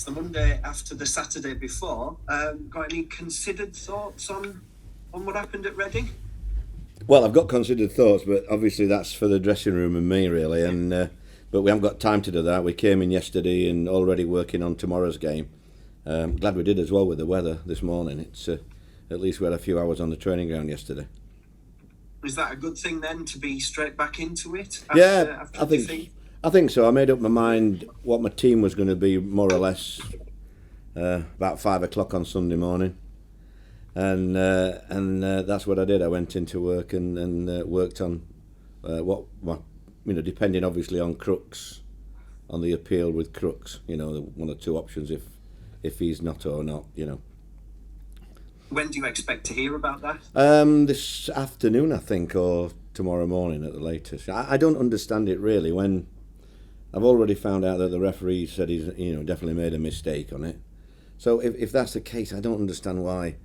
It's the Monday after the Saturday before. Got any considered thoughts on what happened at Reading? Well, I've got considered thoughts, but obviously that's for the dressing room and me, really. And but we haven't got time to do that. We came in yesterday and already working on tomorrow's game. Glad we did as well with the weather this morning. It's at least we had a few hours on the training ground yesterday. Is that a good thing then, to be straight back into it? After I think so. I made up my mind what my team was going to be, more or less, about 5 o'clock on Sunday morning, and that's what I did. I went into work and worked on depending obviously on Crooks, on the appeal with Crooks. The one or two options if he's not or not. When do you expect to hear about that? This afternoon, I think, or tomorrow morning at the latest. I don't understand it really. When I've already found out that the referee said he's definitely made a mistake on it. So if that's the case, I don't understand why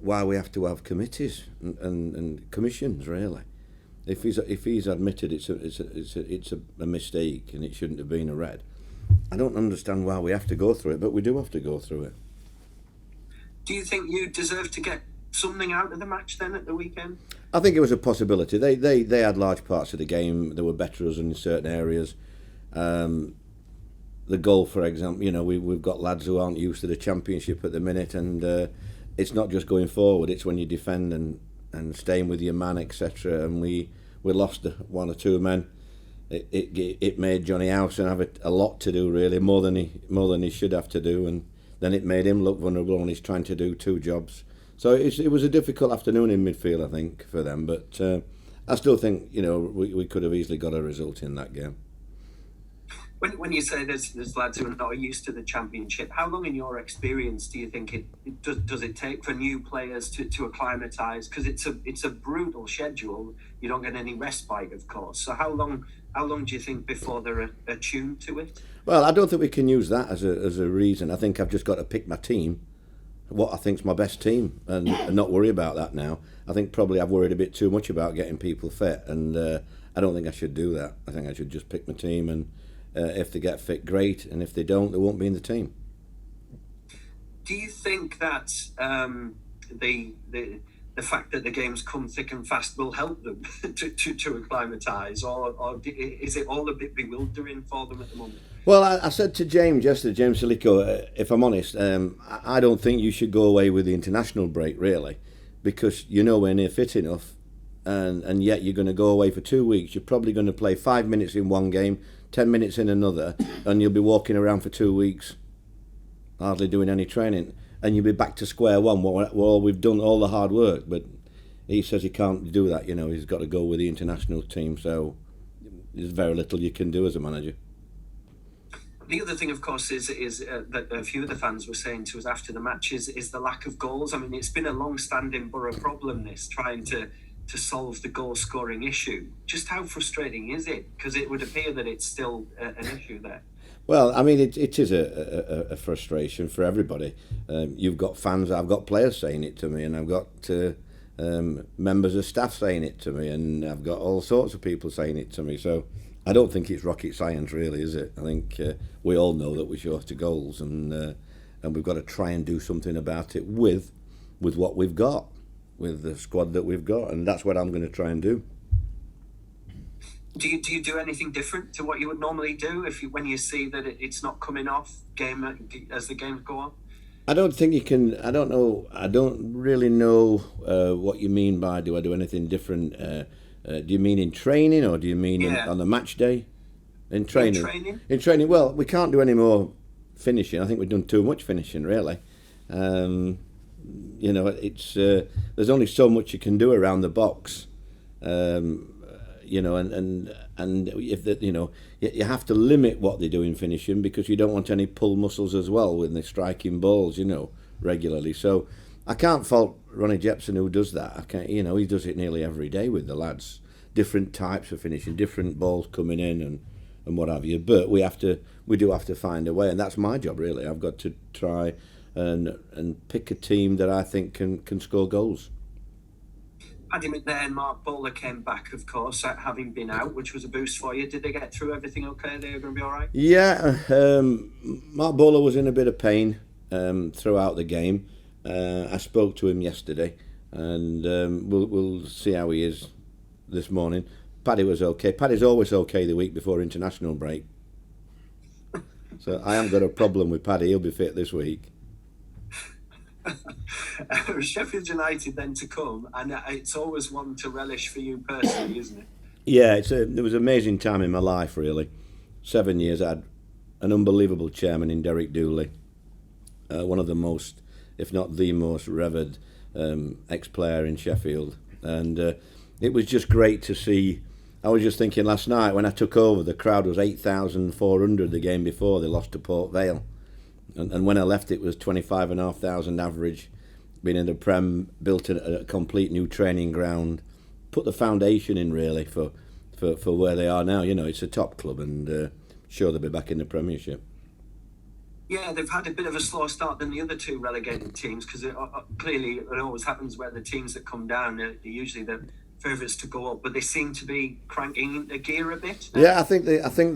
we have to have committees and commissions really. If he's admitted it's a mistake and it shouldn't have been a red, I don't understand why we have to go through it, but we do have to go through it. Do you think you deserve to get something out of the match then at the weekend? I think it was a possibility. They had large parts of the game. They were better us in certain areas. The goal, for example, we've got lads who aren't used to the Championship at the minute, and it's not just going forward. It's when you defend and staying with your man, etc. And we lost one or two men. It made Johnny Howson have a lot to do, really, more than he should have to do, and then it made him look vulnerable when he's trying to do two jobs. So it was a difficult afternoon in midfield, I think, for them. But I still think we could have easily got a result in that game. When you say there's lads who are not used to the Championship, how long in your experience do you think does it take for new players to acclimatise? Because it's a brutal schedule. You don't get any respite, of course. So how long do you think before they're attuned to it? Well, I don't think we can use that as a reason. I think I've just got to pick my team, what I think's my best team, and not worry about that now. I think probably I've worried a bit too much about getting people fit, and I don't think I should do that. I think I should just pick my team, and if they get fit, great, and if they don't, they won't be in the team. Do you think that the fact that the games come thick and fast will help them to acclimatise, or is it all a bit bewildering for them at the moment? Well, I said to James Silico, if I'm honest, I don't think you should go away with the international break, really, because you're nowhere near fit enough, and yet you're going to go away for 2 weeks. You're probably going to play 5 minutes in one game, 10 minutes in another, and you'll be walking around for 2 weeks, hardly doing any training, and you'll be back to square one. Well, we've done all the hard work, but he says he can't do that. He's got to go with the international team, so there's very little you can do as a manager. The other thing, of course, is that a few of the fans were saying to us after the match is the lack of goals. I mean, it's been a long-standing Boro problem, this, trying to solve the goal-scoring issue. Just how frustrating is it? Because it would appear that it's still an issue there. Well, I mean, it is a frustration for everybody. You've got fans, I've got players saying it to me, and I've got members of staff saying it to me, and I've got all sorts of people saying it to me. So I don't think it's rocket science, really, is it? I think we all know that we're short of goals, and we've got to try and do something about it with what we've got, with the squad that we've got, and that's what I'm going to try and do. Do you do anything different to what you would normally do when you see that it's not coming off as the games go on? I don't think you can. I don't know. I don't really know what you mean by do I do anything different. Do you mean in training, or do you mean on the match day? In training. In training. Well, we can't do any more finishing. I think we've done too much finishing, really. It's there's only so much you can do around the box. And if you have to limit what they do in finishing, because you don't want any pull muscles as well when they're striking balls, regularly. So I can't fault Ronnie Jepson who does that. I can't, he does it nearly every day with the lads. Different types of finishing, different balls coming in and what have you. But we do have to find a way, and that's my job really. I've got to try and pick a team that I think can score goals. Paddy McNair and Mark Bowler came back, of course, having been out, which was a boost for you. Did they get through everything okay? They were going to be all right? Yeah, Mark Bowler was in a bit of pain throughout the game. I spoke to him yesterday, and we'll see how he is this morning. Paddy was okay. Paddy's always okay the week before international break. So I haven't got a problem with Paddy. He'll be fit this week. Sheffield United then to come, and it's always one to relish for you personally, isn't it? Yeah, it was an amazing time in my life, really. 7 years. I had an unbelievable chairman in Derek Dooley, one of the most, if not the most revered ex-player in Sheffield. And it was just great to see. I was just thinking last night when I took over, the crowd was 8,400 the game before they lost to Port Vale. And when I left, it was 25,500 average. Been in the Prem, built a complete new training ground, put the foundation in really for where they are now. You know, it's a top club, and sure they'll be back in the Premiership. Yeah, they've had a bit of a slower start than the other two relegated teams because clearly it always happens where the teams that come down are usually the favourites to go up, but they seem to be cranking into gear a bit. Yeah, I think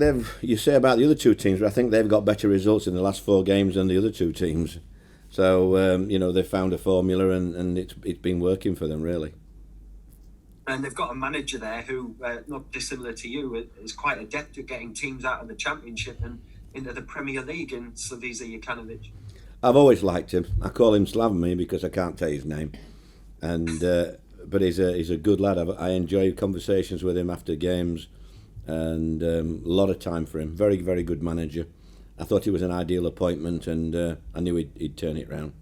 they've. You say about the other two teams, but I think they've got better results in the last 4 games than the other two teams. So you know, they've found a formula, and it's been working for them really. And they've got a manager there who, not dissimilar to you, is quite adept at getting teams out of the Championship and into the Premier League in Slavisa Jokanovic. I've always liked him. I call him Slavomir because I can't tell his name, and. But he's a good lad. I enjoy conversations with him after games, and a lot of time for him. Very, very good manager. I thought he was an ideal appointment, and I knew he'd turn it round.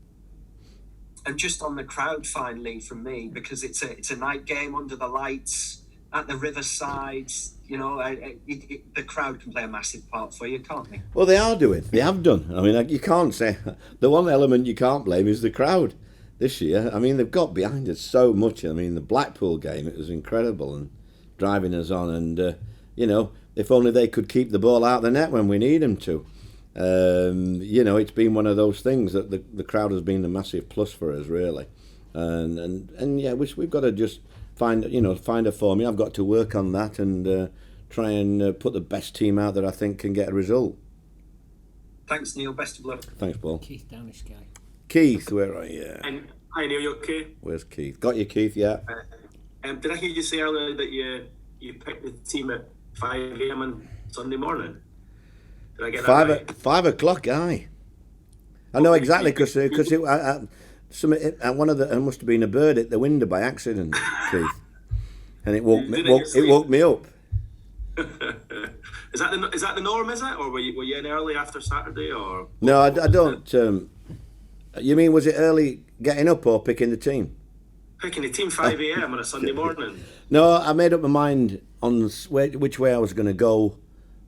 And just on the crowd, finally, from me, because it's a night game under the lights at the riverside. You know, the crowd can play a massive part for you, can't they? Well, they are doing. They have done. I mean, you can't say the one element you can't blame is the crowd. This year, I mean, they've got behind us so much. I mean, the Blackpool game, it was incredible and driving us on. And, you know, if only they could keep the ball out of the net when we need them to. You know, it's been one of those things that the crowd has been a massive plus for us, really. And yeah, we've got to just find a formula. I've got to work on that and try and put the best team out that I think can get a result. Thanks, Neil. Best of luck. Thanks, Paul. Keith Downish guy. Keith, where are you? And hi Neil, you okay? Where's Keith? Got you, Keith, yeah. Did I hear you say earlier that you picked the team at 5 a.m. on Sunday morning? Did I get that right? 5 o'clock, aye. I know exactly because it must have been a bird hit the window by accident, Keith, and it woke me up. Is that the norm? Is it, or were you in early after Saturday, or? No, I don't. You mean, was it early getting up or picking the team? Picking the team 5 a.m. on a Sunday morning. No, I made up my mind on which way I was going to go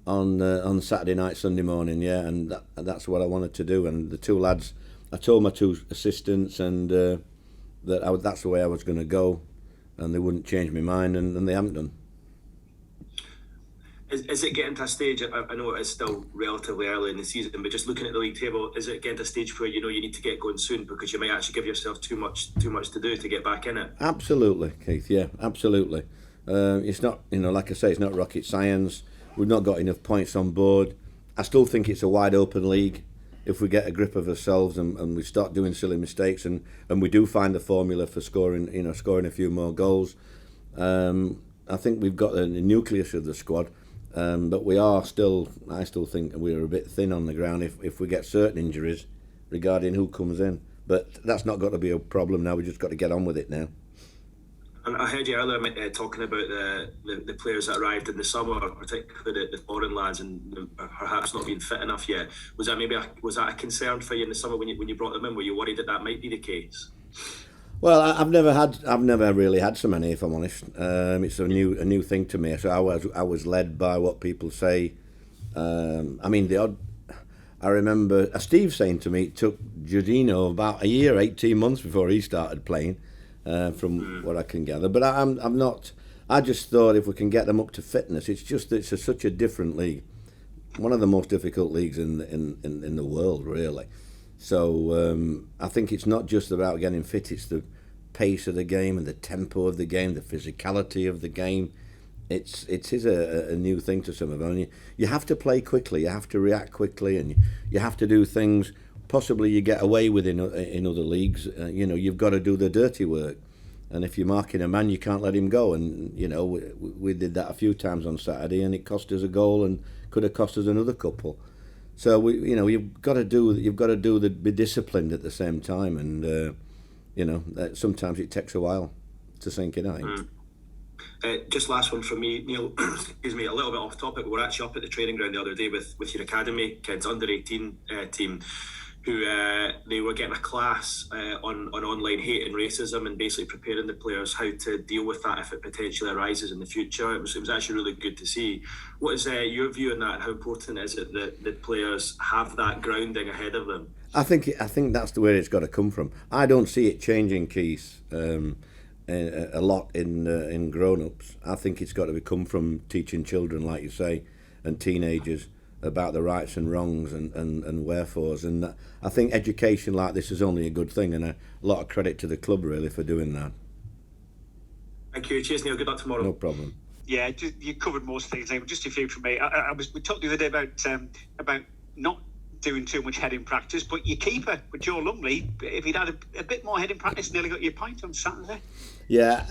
on Saturday night, Sunday morning, yeah, and that's what I wanted to do. And the two lads, I told my 2 assistants, and that's the way I was going to go, and they wouldn't change my mind, and they haven't done. Is it getting to a stage? I know it's still relatively early in the season, but just looking at the league table, is it getting to a stage where you know you need to get going soon because you might actually give yourself too much to do to get back in it? Absolutely, Keith. Yeah, absolutely. It's not, like I say, it's not rocket science. We've not got enough points on board. I still think it's a wide open league. If we get a grip of ourselves and we start doing silly mistakes and we do find the formula for scoring a few more goals, I think we've got the nucleus of the squad. But I still think we're a bit thin on the ground if we get certain injuries regarding who comes in. But that's not got to be a problem now. We've just got to get on with it now. And I heard you earlier talking about the players that arrived in the summer, particularly the foreign lads, and perhaps not being fit enough yet. Was that a concern for you in the summer when you brought them in? Were you worried that might be the case? Well, I've never really had so many, if I'm honest. It's a new thing to me. So I was led by what people say. I remember Steve saying to me it took Giordino about a year, 18 months before he started playing, from what I can gather. But I'm not. I just thought if we can get them up to fitness, it's such a different league, one of the most difficult leagues in the world, really. So I think it's not just about getting fit; it's the pace of the game and the tempo of the game, the physicality of the game. It is a new thing to some of them. You have to play quickly, you have to react quickly, and you have to do things possibly you get away with in other leagues. You've got to do the dirty work. And if you're marking a man, you can't let him go. And we did that a few times on Saturday, and it cost us a goal and could have cost us another couple. So you've got to be disciplined at the same time, and sometimes it takes a while to sink in. I think. Just last one from me, Neil. Excuse me, a little bit off topic. We were actually up at the training ground the other day with your academy kids, under 18 team, who they were getting a class on online hate and racism, and basically preparing the players how to deal with that if it potentially arises in the future. It was actually really good to see. What is your view on that? How important is it that the players have that grounding ahead of them? I think that's the way it's got to come from. I don't see it changing, Keith, a lot in grown-ups. I think it's got to come from teaching children, like you say, and teenagers about the rights and wrongs and wherefores. And I think education like this is only a good thing, and a lot of credit to the club really for doing that. Thank you. Cheers, Neil. Good luck tomorrow. No problem. Yeah, you covered most things. Just a few from me. We talked the other day about not doing too much heading practice, but your keeper, with Joe Lumley, if he'd had a bit more heading practice, nearly got your pint on Saturday. Yeah,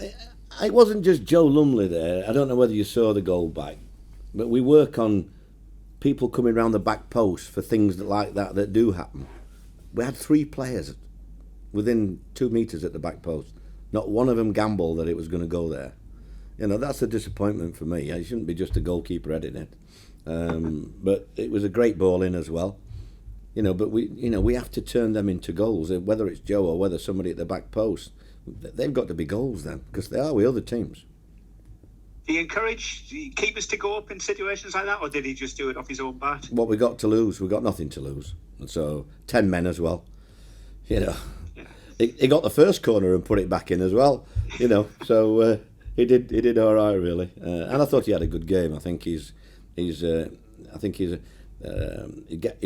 it wasn't just Joe Lumley there. I don't know whether you saw the goal back, but we work on people coming around the back post for things like that do happen. We had 3 players within 2 metres at the back post. Not one of them gambled that it was going to go there. That's a disappointment for me. It shouldn't be just a goalkeeper heading it. But it was a great ball in as well. But we have to turn them into goals, whether it's Joe or whether somebody at the back post. They've got to be goals then, because they are with other teams. Do you encourage keepers to go up in situations like that, or did he just do it off his own bat? What we got to lose, we got nothing to lose. And so 10 men as well. Yeah. He got the first corner and put it back in as well. So he did all right really, and I thought he had a good game. I think he's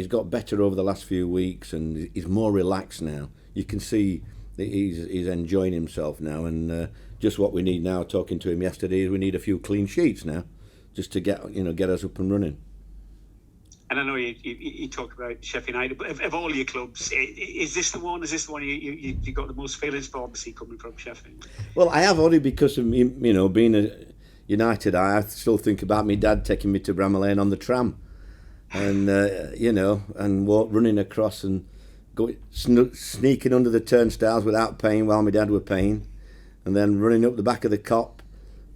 got better over the last few weeks, and he's more relaxed now. You can see he's enjoying himself now, and just what we need now, talking to him yesterday, is we need a few clean sheets now, just to get us up and running. And I know you talk about Sheffield United, but of all your clubs, is this the one you got the most feelings for, obviously coming from Sheffield? Well, I have, only because of being a United. I still think about my dad taking me to Bramall Lane on the tram, and and running across and sneaking under the turnstiles without paying while my dad were paying, and then running up the back of the Cop,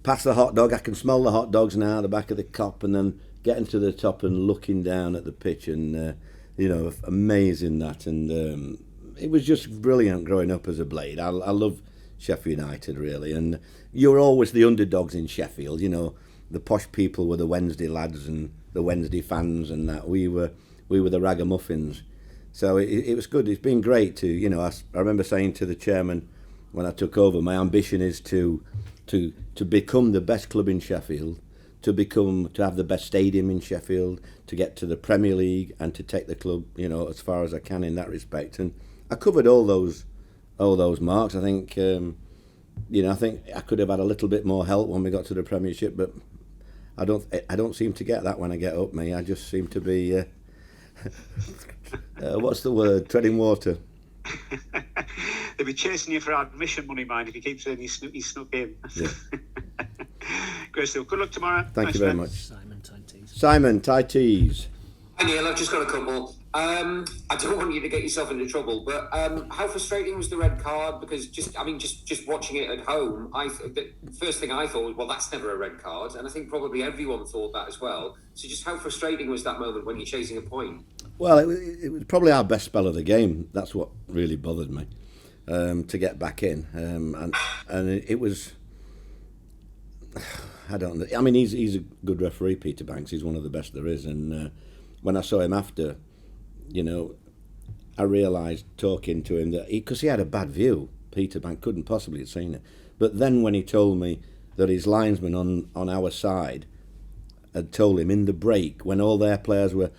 past the hot dog. I can smell the hot dogs now, the back of the Cop, and then getting to the top and looking down at the pitch, and amazing that. And it was just brilliant growing up as a Blade. I love Sheffield United really, and you're always the underdogs in Sheffield. The posh people were the Wednesday lads and the Wednesday fans, and that we were the ragamuffins. So it was good. It's been great to I remember saying to the chairman when I took over, my ambition is to become the best club in Sheffield, to have the best stadium in Sheffield, to get to the Premier League, and to take the club as far as I can in that respect. And I covered all those marks. I think I think I could have had a little bit more help when we got to the Premiership, but I don't seem to get that when I get up. I just seem to be what's the word? Treading water. They'll be chasing you for admission money, mind, if you keep saying you snuck in. Yeah. Great stuff. Good luck tomorrow. Thank you very much. Simon Tighties. Hi Neil, I've just got a couple. I don't want you to get yourself into trouble, but how frustrating was the red card? Because just watching it at home, the first thing I thought was, well, that's never a red card, and I think probably everyone thought that as well. So just how frustrating was that moment when you're chasing a point? Well, it was probably our best spell of the game. That's what really bothered me, to get back in, and it was. I don't know. He's a good referee, Peter Banks. He's one of the best there is, and when I saw him after, I realised talking to him that because he had a bad view, Peter Banks couldn't possibly have seen it. But then when he told me that his linesman on our side had told him in the break, when all their players were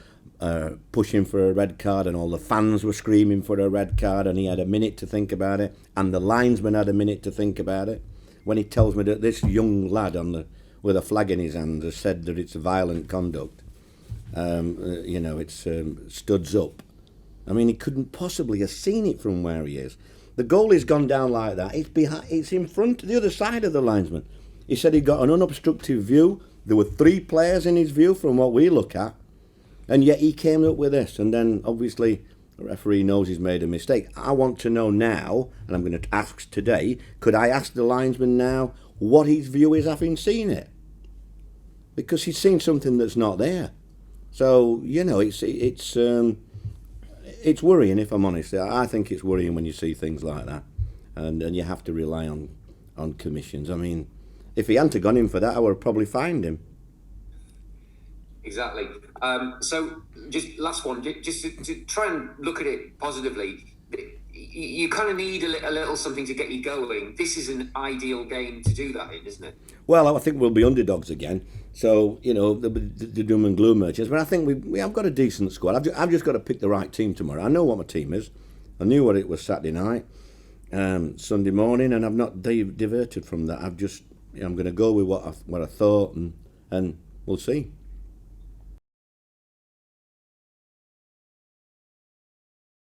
pushing for a red card, and all the fans were screaming for a red card, and he had a minute to think about it, and the linesman had a minute to think about it. When he tells me that this young lad with a flag in his hand has said that it's violent conduct, it's studs up. I mean, he couldn't possibly have seen it from where he is. The goalie's gone down like that. It's in front, the other side of the linesman. He said he got an unobstructed view. There were 3 players in his view from what we look at, and yet he came up with this. And then obviously the referee knows he's made a mistake. I want to know now, and I'm going to ask today, could I ask the linesman now what his view is having seen it? Because he's seen something that's not there. So, it's worrying, if I'm honest. I think it's worrying when you see things like that, and you have to rely on commissions. I mean, if he hadn't gone in for that, I would have probably fined him. Exactly. So, just last one, just to try and look at it positively. You kind of need a little something to get you going. This is an ideal game to do that in, isn't it? Well, I think we'll be underdogs again. So, the doom and gloom merchants. But I think we have got a decent squad. I've just got to pick the right team tomorrow. I know what my team is. I knew what it was Saturday night, Sunday morning, and I've not diverted from that. I'm going to go with what I thought, and we'll see.